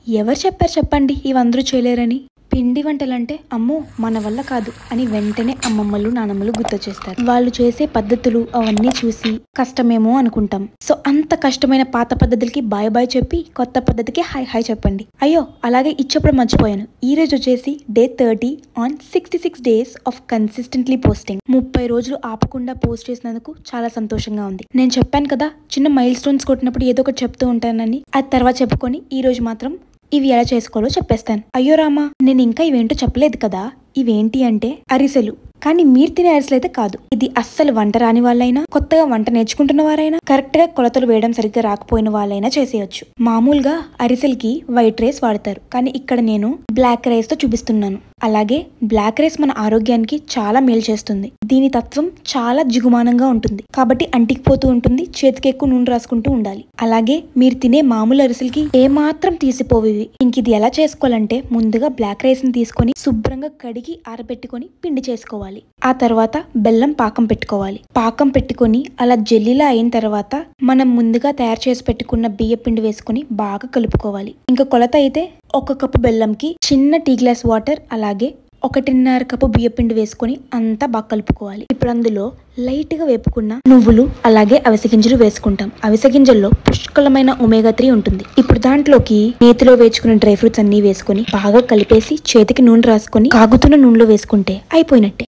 ఎవరు చెప్పారు చెప్పండి ఇవందరూ చేయలేరని? పిండి వంటలంటే అమ్మో మన వల్ల కాదు అని వెంటనే అమ్మమ్మలు నానమ్మలు గుర్తొచ్చేస్తారు. వాళ్ళు చేసే పద్ధతులు అవన్నీ చూసి కష్టమేమో అనుకుంటాం. సో అంత కష్టమైన పాత పద్ధతులకి బాయ్ బాయ్ చెప్పి కొత్త పద్ధతికి హాయ్ హాయ్ చెప్పండి. అయ్యో అలాగే ఇచ్చప్పుడు మర్చిపోయాను. ఈ రోజు వచ్చేసి day 30 on 66 days of consistently posting. 30 రోజులు ఆపకుండా పోస్ట్ చేసినందుకు చాలా సంతోషంగా ఉంది. నేను చెప్పాను కదా చిన్న మైల్ స్టోన్స్ కొట్టినప్పుడు ఏదో ఒకటి చెప్తూ ఉంటానని. అది తర్వాత చెప్పుకొని ఈ రోజు మాత్రం ఇవి ఎలా చేసుకోవాలో చెప్పేస్తాను. అయ్యో రామా నేను ఇంకా ఇవేంటో చెప్పలేదు కదా. ఇవేంటి అంటే అరిసెలు. కానీ మీరు తినే అరిసెలు అయితే కాదు. ఇది అస్సలు వంట రాని వాళ్ళైనా, కొత్తగా వంట నేర్చుకుంటున్న వారైనా, కరెక్ట్ గా కొలతలు వేయడం సరిగ్గా రాకపోయిన వాళ్ళైనా చేసేయచ్చు. మామూలుగా అరిసెలకి వైట్ రైస్ వాడతారు, కానీ ఇక్కడ నేను బ్లాక్ రైస్ తో చూపిస్తున్నాను. అలాగే బ్లాక్ రైస్ మన ఆరోగ్యానికి చాలా మేలు చేస్తుంది. దీని తత్వం చాలా జిగుమానంగా ఉంటుంది కాబట్టి అంటికిపోతూ ఉంటుంది. చేతికి ఎక్కువ నూనె రాసుకుంటూ ఉండాలి. అలాగే మీరు తినే మామూలు అరిసెలకి ఏమాత్రం తీసిపోవి. ఇంక ఇది ఎలా చేసుకోవాలంటే ముందుగా బ్లాక్ రైస్ ని తీసుకొని శుభ్రంగా కడిగి ఆరబెట్టుకొని పిండి చేసుకోవాలి. ఆ తర్వాత బెల్లం పాకం పెట్టుకోవాలి. పాకం పెట్టుకొని అలా జెల్లీలా అయిన తర్వాత మనం ముందుగా తయారు చేసి పెట్టుకున్న బియ్య పిండి వేసుకొని బాగా కలుపుకోవాలి. ఇంకా కొలత అయితే 1 కప్పు బెల్లంకి చిన్న టీ గ్లాస్ వాటర్, అలాగే 1.5 కప్పు బియ్య పిండి వేసుకొని అంతా బాగా కలుపుకోవాలి. ఇప్పుడు అందులో లైట్ గా వేపుకున్న నువ్వులు అలాగే అవిసె గింజలు వేసుకుంటాం. అవిసె గింజల్లో పుష్కలమైన ఒమేగా 3 ఉంటుంది. ఇప్పుడు దాంట్లోకి నేతిలో వేచుకున్న డ్రై ఫ్రూట్స్ అన్ని వేసుకొని బాగా కలిపేసి చేతికి నూనె రాసుకొని కాగుతున్న నూనెలో వేసుకుంటే అయిపోయినట్టే.